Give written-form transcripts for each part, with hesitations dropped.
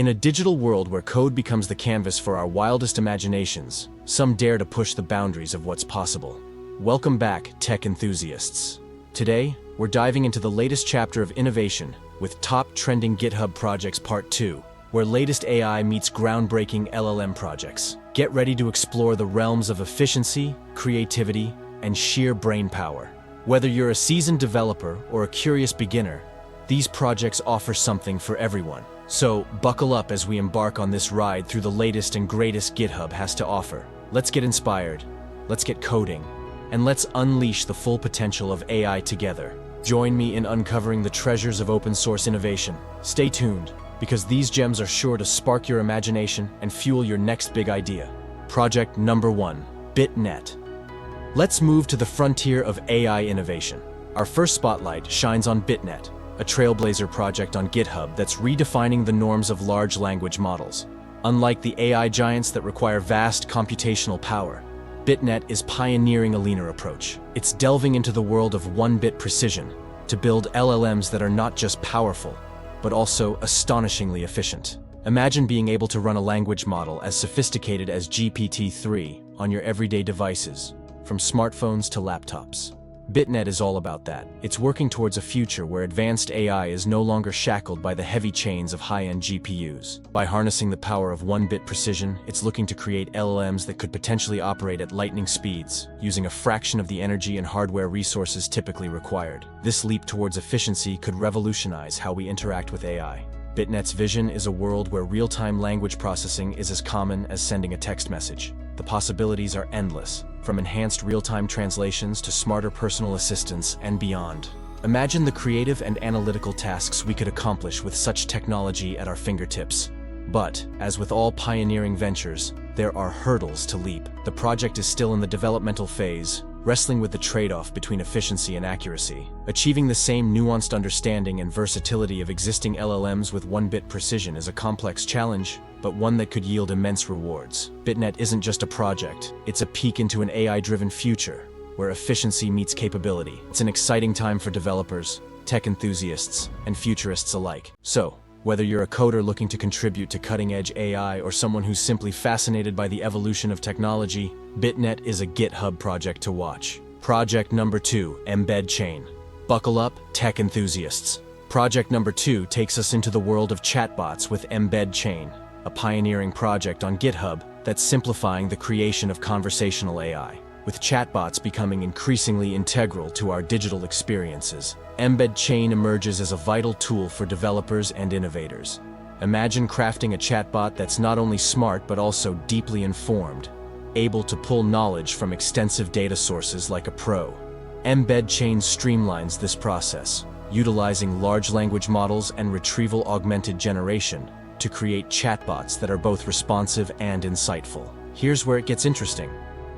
In a digital world where code becomes the canvas for our wildest imaginations, some dare to push the boundaries of what's possible. Welcome back, tech enthusiasts. Today, we're diving into the latest chapter of innovation with top trending GitHub projects Part 2, where latest AI meets groundbreaking LLM projects. Get ready to explore the realms of efficiency, creativity, and sheer brain power. Whether you're a seasoned developer or a curious beginner, these projects offer something for everyone. So, buckle up as we embark on this ride through the latest and greatest GitHub has to offer. Let's get inspired, let's get coding, and let's unleash the full potential of AI together. Join me in uncovering the treasures of open source innovation. Stay tuned, because these gems are sure to spark your imagination and fuel your next big idea. Project number 1, BitNet. Let's move to the frontier of AI innovation. Our first spotlight shines on BitNet, a trailblazer project on GitHub that's redefining the norms of large language models. Unlike the AI giants that require vast computational power, BitNet is pioneering a leaner approach. It's delving into the world of one-bit precision to build LLMs that are not just powerful, but also astonishingly efficient. Imagine being able to run a language model as sophisticated as GPT-3 on your everyday devices, from smartphones to laptops. BitNet is all about that. It's working towards a future where advanced AI is no longer shackled by the heavy chains of high-end GPUs. By harnessing the power of one-bit precision, it's looking to create LLMs that could potentially operate at lightning speeds, using a fraction of the energy and hardware resources typically required. This leap towards efficiency could revolutionize how we interact with AI. BitNet's vision is a world where real-time language processing is as common as sending a text message. The possibilities are endless, from enhanced real-time translations to smarter personal assistants and beyond. Imagine the creative and analytical tasks we could accomplish with such technology at our fingertips. But, as with all pioneering ventures, there are hurdles to leap. The project is still in the developmental phase, wrestling with the trade-off between efficiency and accuracy. Achieving the same nuanced understanding and versatility of existing LLMs with one-bit precision is a complex challenge, but one that could yield immense rewards. BitNet isn't just a project, it's a peek into an AI-driven future, where efficiency meets capability. It's an exciting time for developers, tech enthusiasts, and futurists alike. So, whether you're a coder looking to contribute to cutting-edge AI or someone who's simply fascinated by the evolution of technology, BitNet is a GitHub project to watch. Project number 2, Embedchain. Buckle up, tech enthusiasts. Project number 2 takes us into the world of chatbots with Embedchain, a pioneering project on GitHub that's simplifying the creation of conversational AI. With chatbots becoming increasingly integral to our digital experiences, Embedchain emerges as a vital tool for developers and innovators. Imagine crafting a chatbot that's not only smart but also deeply informed, able to pull knowledge from extensive data sources like a pro. Embedchain streamlines this process, utilizing large language models and retrieval-augmented generation to create chatbots that are both responsive and insightful. Here's where it gets interesting.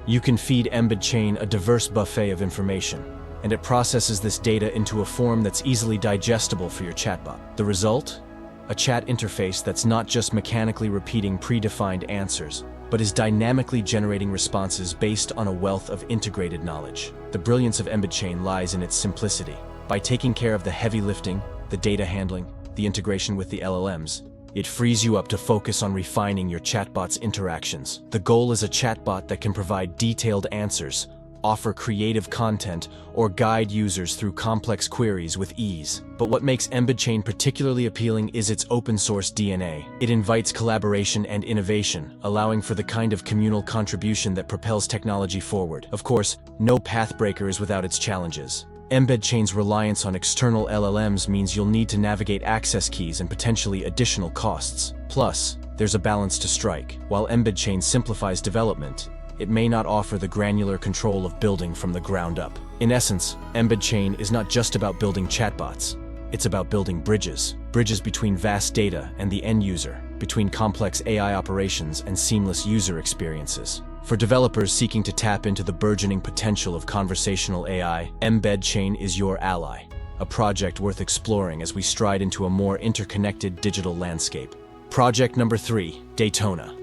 You can feed Embedchain a diverse buffet of information, and it processes this data into a form that's easily digestible for your chatbot. The result? A chat interface that's not just mechanically repeating predefined answers, but is dynamically generating responses based on a wealth of integrated knowledge. The brilliance of Embedchain lies in its simplicity. By taking care of the heavy lifting, the data handling, the integration with the LLMs, it frees you up to focus on refining your chatbot's interactions. The goal is a chatbot that can provide detailed answers, offer creative content, or guide users through complex queries with ease. But what makes Embedchain particularly appealing is its open-source DNA. It invites collaboration and innovation, allowing for the kind of communal contribution that propels technology forward. Of course, no pathbreaker is without its challenges. Embedchain's reliance on external LLMs means you'll need to navigate access keys and potentially additional costs. Plus, there's a balance to strike. While Embedchain simplifies development, it may not offer the granular control of building from the ground up. In essence, Embedchain is not just about building chatbots. It's about building bridges between vast data and the end user, between complex AI operations and seamless user experiences. For developers seeking to tap into the burgeoning potential of conversational AI, Embedchain is your ally, a project worth exploring as we stride into a more interconnected digital landscape. Project number 3, Daytona.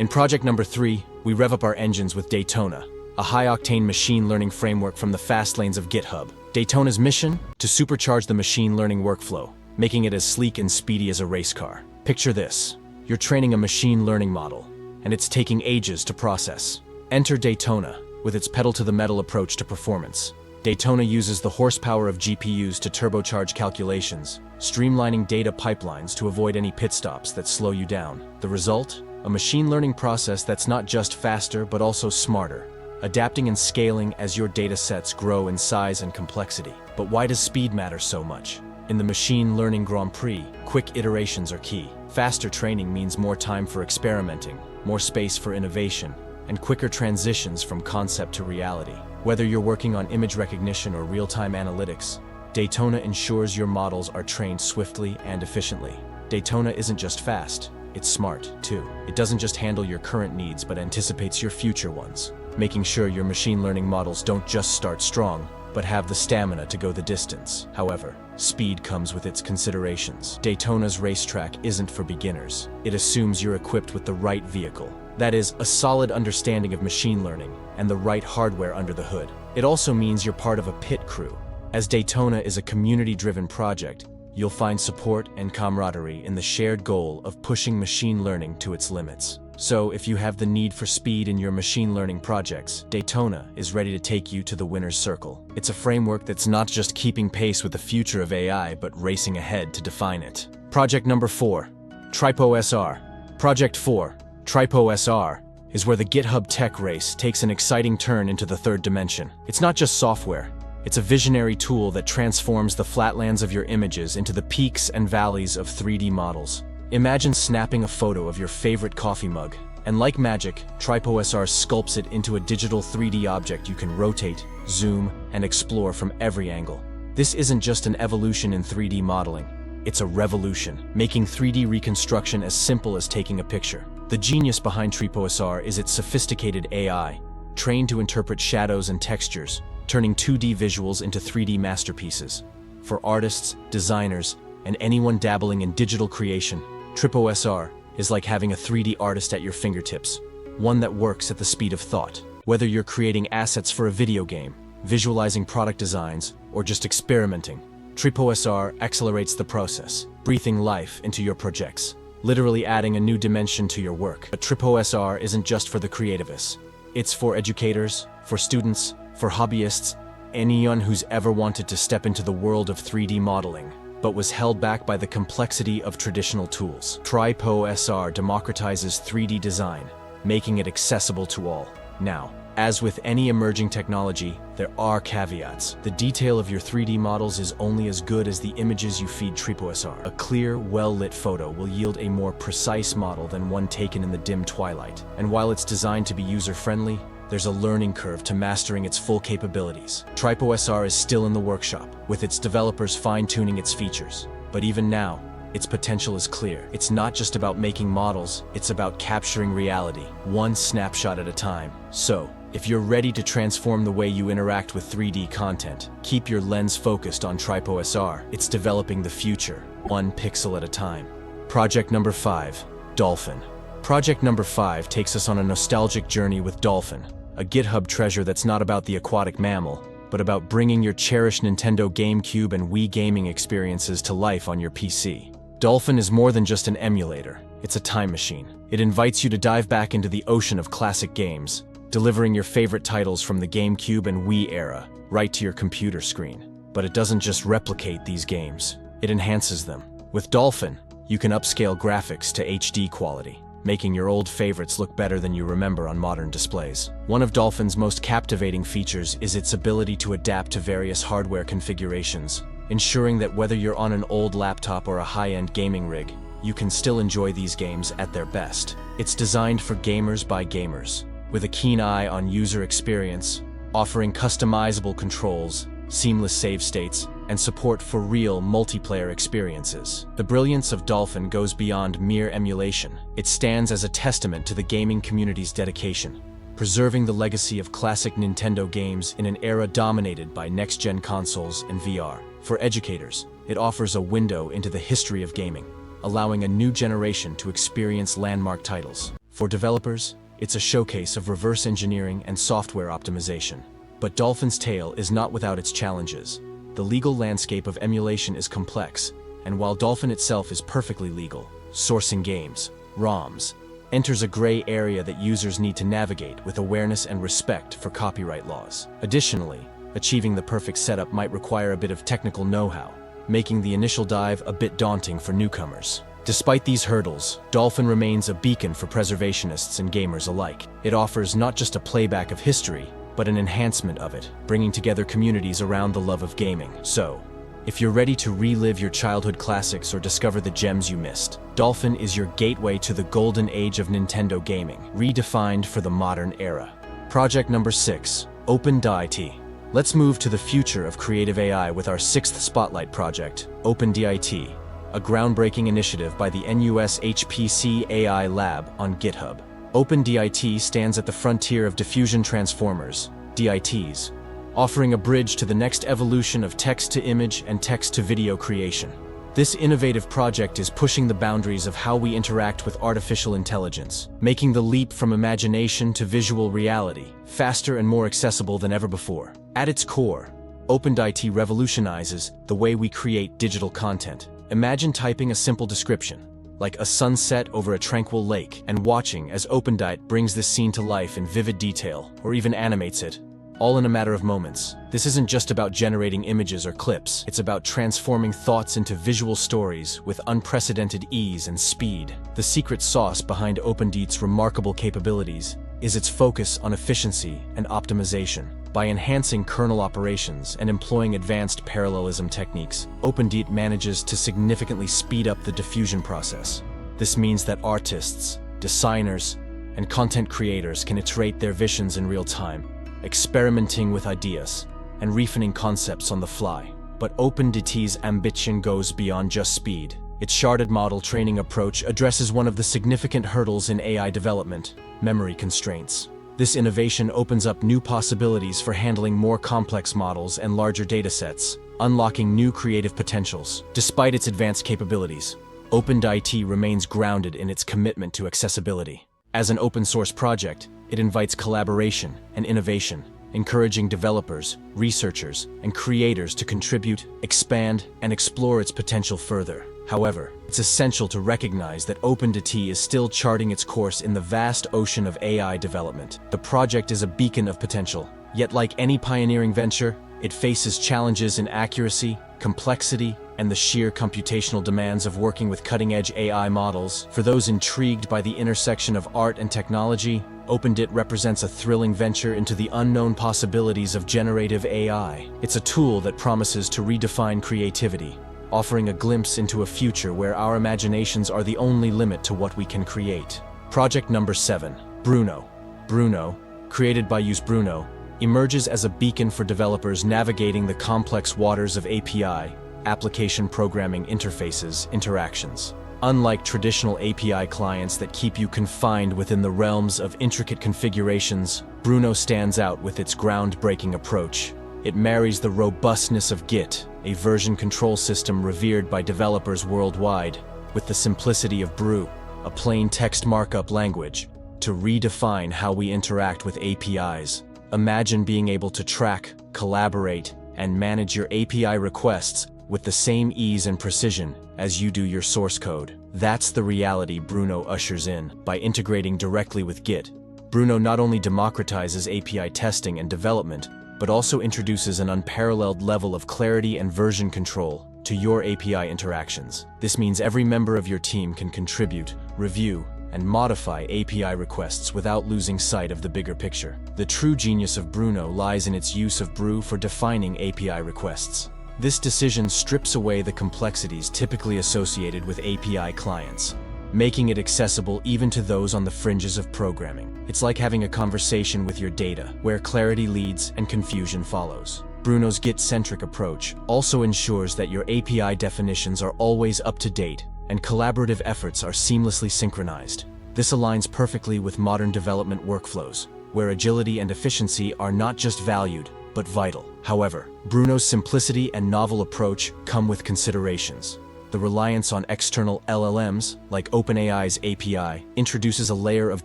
In project number 3, we rev up our engines with Daytona, a high-octane machine learning framework from the fast lanes of GitHub. Daytona's mission? To supercharge the machine learning workflow, making it as sleek and speedy as a race car. Picture this: You're training a machine learning model, and it's taking ages to process. Enter Daytona, with its pedal-to-the-metal approach to performance. Daytona uses the horsepower of GPUs to turbocharge calculations, streamlining data pipelines to avoid any pit stops that slow you down. The result? A machine learning process that's not just faster but also smarter, adapting and scaling as your data sets grow in size and complexity. But why does speed matter so much? In the machine learning Grand Prix, quick iterations are key. Faster training means more time for experimenting, more space for innovation, and quicker transitions from concept to reality. Whether you're working on image recognition or real-time analytics, Daytona ensures your models are trained swiftly and efficiently. Daytona isn't just fast, it's smart, too. It doesn't just handle your current needs but anticipates your future ones, making sure your machine learning models don't just start strong, but have the stamina to go the distance. However, speed comes with its considerations. Daytona's racetrack isn't for beginners. It assumes you're equipped with the right vehicle. That is, a solid understanding of machine learning and the right hardware under the hood. It also means you're part of a pit crew. As Daytona is a community-driven project, you'll find support and camaraderie in the shared goal of pushing machine learning to its limits. So, if you have the need for speed in your machine learning projects, Daytona is ready to take you to the winner's circle. It's a framework that's not just keeping pace with the future of AI, but racing ahead to define it. Project number 4, TripoSR. Project 4, TripoSR, is where the GitHub tech race takes an exciting turn into the third dimension. It's not just software. It's a visionary tool that transforms the flatlands of your images into the peaks and valleys of 3D models. Imagine snapping a photo of your favorite coffee mug, and like magic, TripoSR sculpts it into a digital 3D object you can rotate, zoom, and explore from every angle. This isn't just an evolution in 3D modeling. It's a revolution, making 3D reconstruction as simple as taking a picture. The genius behind TripoSR is its sophisticated AI, trained to interpret shadows and textures, turning 2D visuals into 3D masterpieces. For artists, designers, and anyone dabbling in digital creation, TripoSR is like having a 3D artist at your fingertips, one that works at the speed of thought. Whether you're creating assets for a video game, visualizing product designs, or just experimenting, TripoSR accelerates the process, breathing life into your projects, literally adding a new dimension to your work. But TripoSR isn't just for the creativists. It's for educators, for students, for hobbyists, anyone who's ever wanted to step into the world of 3D modeling, but was held back by the complexity of traditional tools. TripoSR democratizes 3D design, making it accessible to all. Now, as with any emerging technology, there are caveats. The detail of your 3D models is only as good as the images you feed TripoSR. A clear, well-lit photo will yield a more precise model than one taken in the dim twilight. And while it's designed to be user-friendly, there's a learning curve to mastering its full capabilities. TripoSR is still in the workshop, with its developers fine-tuning its features. But even now, its potential is clear. It's not just about making models, it's about capturing reality, one snapshot at a time. So, if you're ready to transform the way you interact with 3D content, keep your lens focused on TripoSR. It's developing the future, one pixel at a time. Project number 5, Dolphin. Project number 5 takes us on a nostalgic journey with Dolphin, a GitHub treasure that's not about the aquatic mammal, but about bringing your cherished Nintendo GameCube and Wii gaming experiences to life on your PC. Dolphin is more than just an emulator, it's a time machine. It invites you to dive back into the ocean of classic games, delivering your favorite titles from the GameCube and Wii era right to your computer screen. But it doesn't just replicate these games, it enhances them. With Dolphin, you can upscale graphics to HD quality, making your old favorites look better than you remember on modern displays. One of Dolphin's most captivating features is its ability to adapt to various hardware configurations, ensuring that whether you're on an old laptop or a high-end gaming rig, you can still enjoy these games at their best. It's designed for gamers by gamers, with a keen eye on user experience, offering customizable controls, seamless save states, and support for real multiplayer experiences. The brilliance of Dolphin goes beyond mere emulation. It stands as a testament to the gaming community's dedication, preserving the legacy of classic Nintendo games in an era dominated by next-gen consoles and VR. For educators, it offers a window into the history of gaming, allowing a new generation to experience landmark titles. For developers, it's a showcase of reverse engineering and software optimization. But Dolphin's tale is not without its challenges. The legal landscape of emulation is complex, and while Dolphin itself is perfectly legal, sourcing games, ROMs, enters a gray area that users need to navigate with awareness and respect for copyright laws. Additionally, achieving the perfect setup might require a bit of technical know-how, making the initial dive a bit daunting for newcomers. Despite these hurdles, Dolphin remains a beacon for preservationists and gamers alike. It offers not just a playback of history, but an enhancement of it, bringing together communities around the love of gaming. So, if you're ready to relive your childhood classics or discover the gems you missed, Dolphin is your gateway to the golden age of Nintendo gaming, redefined for the modern era. Project number 6, OpenDiT. Let's move to the future of creative AI with our 6th spotlight project, OpenDiT, a groundbreaking initiative by the NUS HPC AI Lab on GitHub. OpenDiT stands at the frontier of diffusion transformers, DITs, offering a bridge to the next evolution of text-to-image and text-to-video creation. This innovative project is pushing the boundaries of how we interact with artificial intelligence, making the leap from imagination to visual reality faster and more accessible than ever before. At its core, OpenDiT revolutionizes the way we create digital content. Imagine typing a simple description, like a sunset over a tranquil lake, and watching as OpenDiT brings this scene to life in vivid detail, or even animates it, all in a matter of moments. This isn't just about generating images or clips, it's about transforming thoughts into visual stories with unprecedented ease and speed. The secret sauce behind OpenDiT's remarkable capabilities is its focus on efficiency and optimization. By enhancing kernel operations and employing advanced parallelism techniques, OpenDiT manages to significantly speed up the diffusion process. This means that artists, designers, and content creators can iterate their visions in real time, experimenting with ideas and refining concepts on the fly. But OpenDiT's ambition goes beyond just speed. Its sharded model training approach addresses one of the significant hurdles in AI development: memory constraints. This innovation opens up new possibilities for handling more complex models and larger datasets, unlocking new creative potentials. Despite its advanced capabilities, OpenDiT remains grounded in its commitment to accessibility. As an open-source project, it invites collaboration and innovation, encouraging developers, researchers, and creators to contribute, expand, and explore its potential further. However, it's essential to recognize that OpenDiT is still charting its course in the vast ocean of AI development. The project is a beacon of potential, yet like any pioneering venture, it faces challenges in accuracy, complexity, and the sheer computational demands of working with cutting-edge AI models. For those intrigued by the intersection of art and technology, OpenDiT represents a thrilling venture into the unknown possibilities of generative AI. It's a tool that promises to redefine creativity, offering a glimpse into a future where our imaginations are the only limit to what we can create. Project number 7, Bruno. Bruno, created by Bruno, emerges as a beacon for developers navigating the complex waters of API, application programming interfaces, interactions. Unlike traditional API clients that keep you confined within the realms of intricate configurations, Bruno stands out with its groundbreaking approach. It marries the robustness of Git, a version control system revered by developers worldwide, with the simplicity of Brew, a plain text markup language, to redefine how we interact with APIs. Imagine being able to track, collaborate, and manage your API requests with the same ease and precision as you do your source code. That's the reality Bruno ushers in. By integrating directly with Git, Bruno not only democratizes API testing and development, but also introduces an unparalleled level of clarity and version control to your API interactions. This means every member of your team can contribute, review, and modify API requests without losing sight of the bigger picture. The true genius of Bruno lies in its use of Brew for defining API requests. This decision strips away the complexities typically associated with API clients, making it accessible even to those on the fringes of programming. It's like having a conversation with your data, where clarity leads and confusion follows. Bruno's Git-centric approach also ensures that your API definitions are always up to date and collaborative efforts are seamlessly synchronized. This aligns perfectly with modern development workflows, where agility and efficiency are not just valued, but vital. However, Bruno's simplicity and novel approach come with considerations. The reliance on external LLMs, like OpenAI's API, introduces a layer of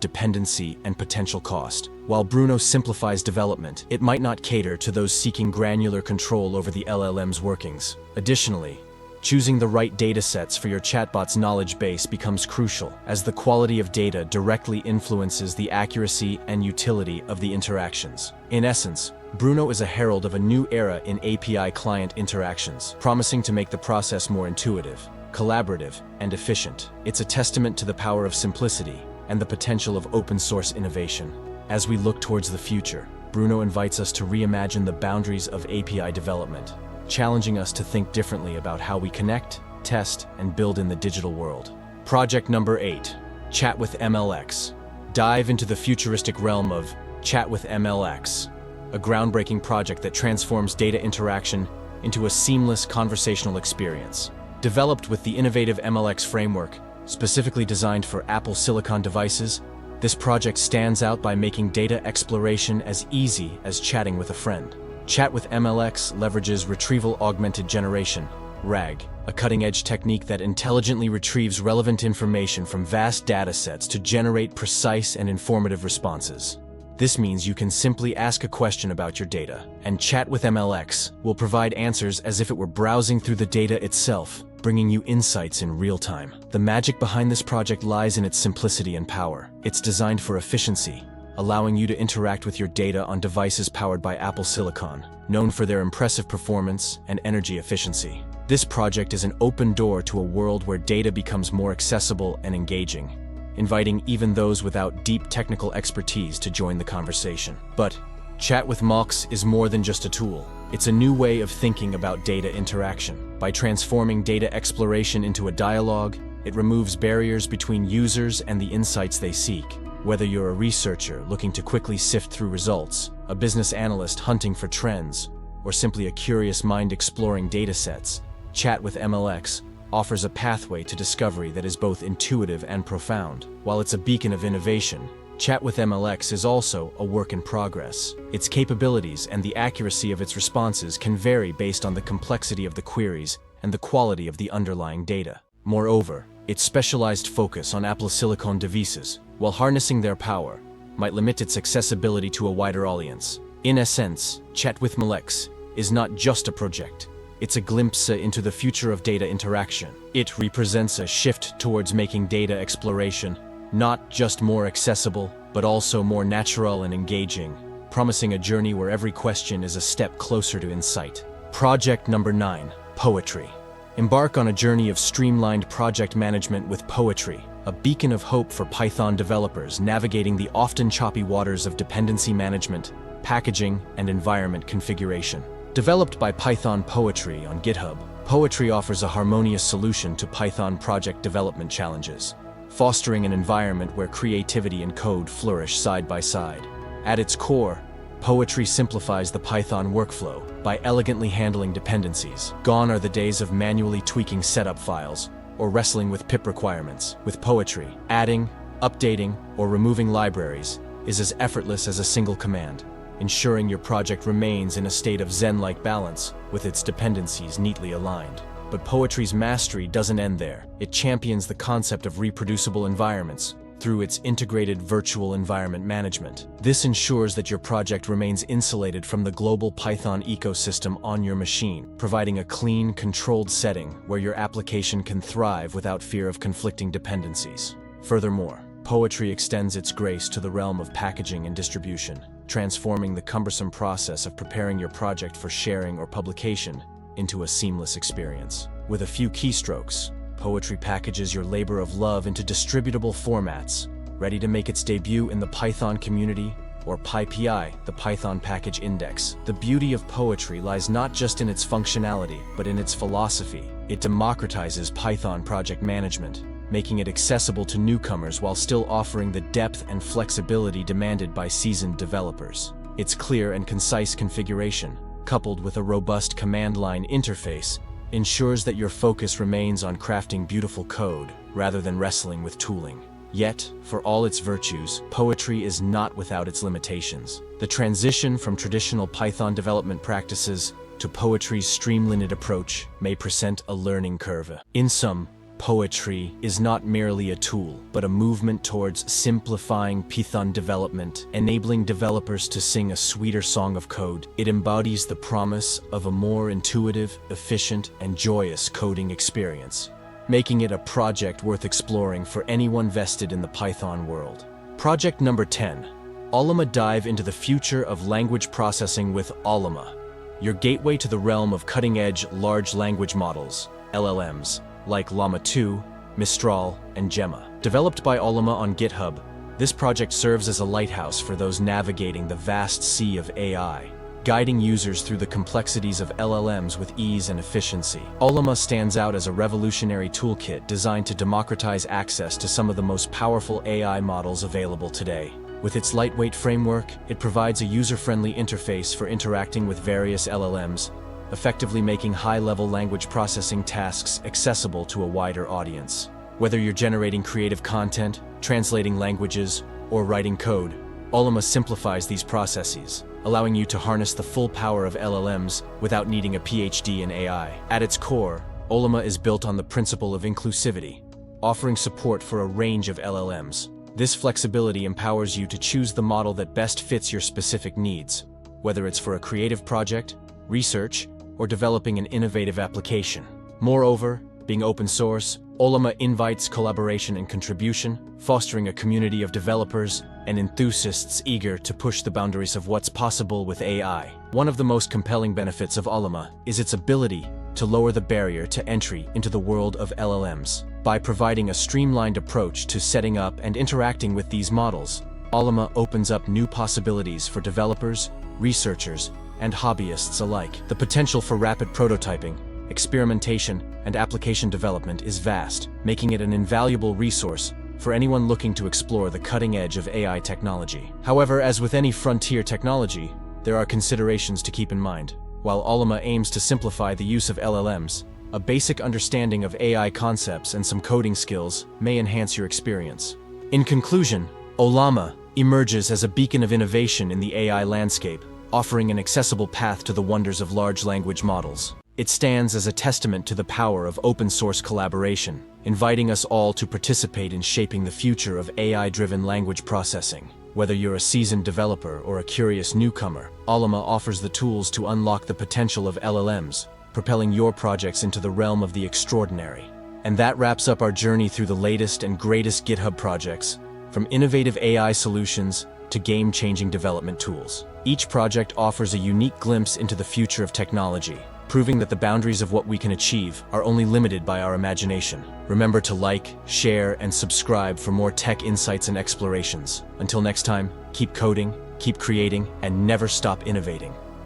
dependency and potential cost. While Bruno simplifies development, it might not cater to those seeking granular control over the LLM's workings. Additionally, Choosing the right datasets for your chatbot's knowledge base becomes crucial, as the quality of data directly influences the accuracy and utility of the interactions. In essence, Bruno is a herald of a new era in API client interactions, promising to make the process more intuitive, collaborative, and efficient. It's a testament to the power of simplicity and the potential of open-source innovation. As we look towards the future, Bruno invites us to reimagine the boundaries of API development, challenging us to think differently about how we connect, test, and build in the digital world. Project number 8, Chat-with-mlx. Dive into the futuristic realm of Chat-with-mlx, a groundbreaking project that transforms data interaction into a seamless conversational experience. Developed with the innovative MLX framework, specifically designed for Apple Silicon devices, this project stands out by making data exploration as easy as chatting with a friend. Chat-with-mlx leverages Retrieval-Augmented Generation, RAG, a cutting-edge technique that intelligently retrieves relevant information from vast datasets to generate precise and informative responses. This means you can simply ask a question about your data, and Chat-with-mlx will provide answers as if it were browsing through the data itself, bringing you insights in real time. The magic behind this project lies in its simplicity and power. It's designed for efficiency, allowing you to interact with your data on devices powered by Apple Silicon, known for their impressive performance and energy efficiency. This project is an open door to a world where data becomes more accessible and engaging, inviting even those without deep technical expertise to join the conversation. But Chat-with-mlx is more than just a tool. It's a new way of thinking about data interaction. By transforming data exploration into a dialogue, it removes barriers between users and the insights they seek. Whether you're a researcher looking to quickly sift through results, a business analyst hunting for trends, or simply a curious mind exploring datasets, Chat-with-mlx offers a pathway to discovery that is both intuitive and profound. While it's a beacon of innovation, Chat-with-mlx is also a work in progress. Its capabilities and the accuracy of its responses can vary based on the complexity of the queries and the quality of the underlying data. Moreover, its specialized focus on Apple Silicon devices, while harnessing their power, might limit its accessibility to a wider audience. In essence, Chat-with-mlx is not just a project. It's a glimpse into the future of data interaction. It represents a shift towards making data exploration not just more accessible, but also more natural and engaging, promising a journey where every question is a step closer to insight. Project number 9, Poetry. Embark on a journey of streamlined project management with Poetry, a beacon of hope for Python developers navigating the often choppy waters of dependency management, packaging, and environment configuration. Developed by Python Poetry on GitHub, Poetry offers a harmonious solution to Python project development challenges, fostering an environment where creativity and code flourish side by side. At its core, Poetry simplifies the Python workflow by elegantly handling dependencies. Gone are the days of manually tweaking setup files or wrestling with pip requirements. With Poetry, adding, updating, or removing libraries is as effortless as a single command, ensuring your project remains in a state of Zen-like balance with its dependencies neatly aligned. But Poetry's mastery doesn't end there. It champions the concept of reproducible environments through its integrated virtual environment management. This ensures that your project remains insulated from the global Python ecosystem on your machine, providing a clean, controlled setting where your application can thrive without fear of conflicting dependencies. Furthermore, Poetry extends its grace to the realm of packaging and distribution, transforming the cumbersome process of preparing your project for sharing or publication into a seamless experience. With a few keystrokes, Poetry packages your labor of love into distributable formats, ready to make its debut in the Python community, or PyPI, the Python Package Index. The beauty of Poetry lies not just in its functionality, but in its philosophy. It democratizes Python project management, making it accessible to newcomers while still offering the depth and flexibility demanded by seasoned developers. Its clear and concise configuration, coupled with a robust command line interface, ensures that your focus remains on crafting beautiful code rather than wrestling with tooling. Yet, for all its virtues, Poetry is not without its limitations. The transition from traditional Python development practices to Poetry's streamlined approach may present a learning curve. In sum, poetry is not merely a tool, but a movement towards simplifying Python development, enabling developers to sing a sweeter song of code. It embodies the promise of a more intuitive, efficient, and joyous coding experience, making it a project worth exploring for anyone vested in the Python world. Project number 10. Ollama. Dive into the future of language processing with Ollama, your gateway to the realm of cutting-edge large language models, LLMs, like Llama 2, Mistral, and Gemma. Developed by Ollama on GitHub, this project serves as a lighthouse for those navigating the vast sea of AI, guiding users through the complexities of LLMs with ease and efficiency. Ollama stands out as a revolutionary toolkit designed to democratize access to some of the most powerful AI models available today. With its lightweight framework, it provides a user-friendly interface for interacting with various LLMs, effectively making high-level language processing tasks accessible to a wider audience. Whether you're generating creative content, translating languages, or writing code, Ollama simplifies these processes, allowing you to harness the full power of LLMs without needing a PhD in AI. At its core, Ollama is built on the principle of inclusivity, offering support for a range of LLMs. This flexibility empowers you to choose the model that best fits your specific needs, whether it's for a creative project, research, or developing an innovative application. Moreover, being open source, Ollama invites collaboration and contribution, fostering a community of developers and enthusiasts eager to push the boundaries of what's possible with AI. One of the most compelling benefits of Ollama is its ability to lower the barrier to entry into the world of LLMs. By providing a streamlined approach to setting up and interacting with these models, Ollama opens up new possibilities for developers, researchers, and hobbyists alike. The potential for rapid prototyping, experimentation, and application development is vast, making it an invaluable resource for anyone looking to explore the cutting edge of AI technology. However, as with any frontier technology, there are considerations to keep in mind. While Ollama aims to simplify the use of LLMs, a basic understanding of AI concepts and some coding skills may enhance your experience. In conclusion, Ollama emerges as a beacon of innovation in the AI landscape, offering an accessible path to the wonders of large language models. It stands as a testament to the power of open-source collaboration, inviting us all to participate in shaping the future of AI-driven language processing. Whether you're a seasoned developer or a curious newcomer, Ollama offers the tools to unlock the potential of LLMs, propelling your projects into the realm of the extraordinary. And that wraps up our journey through the latest and greatest GitHub projects, from innovative AI solutions to game-changing development tools. Each project offers a unique glimpse into the future of technology, proving that the boundaries of what we can achieve are only limited by our imagination. Remember to like, share, and subscribe for more tech insights and explorations. Until next time, keep coding, keep creating, and never stop innovating.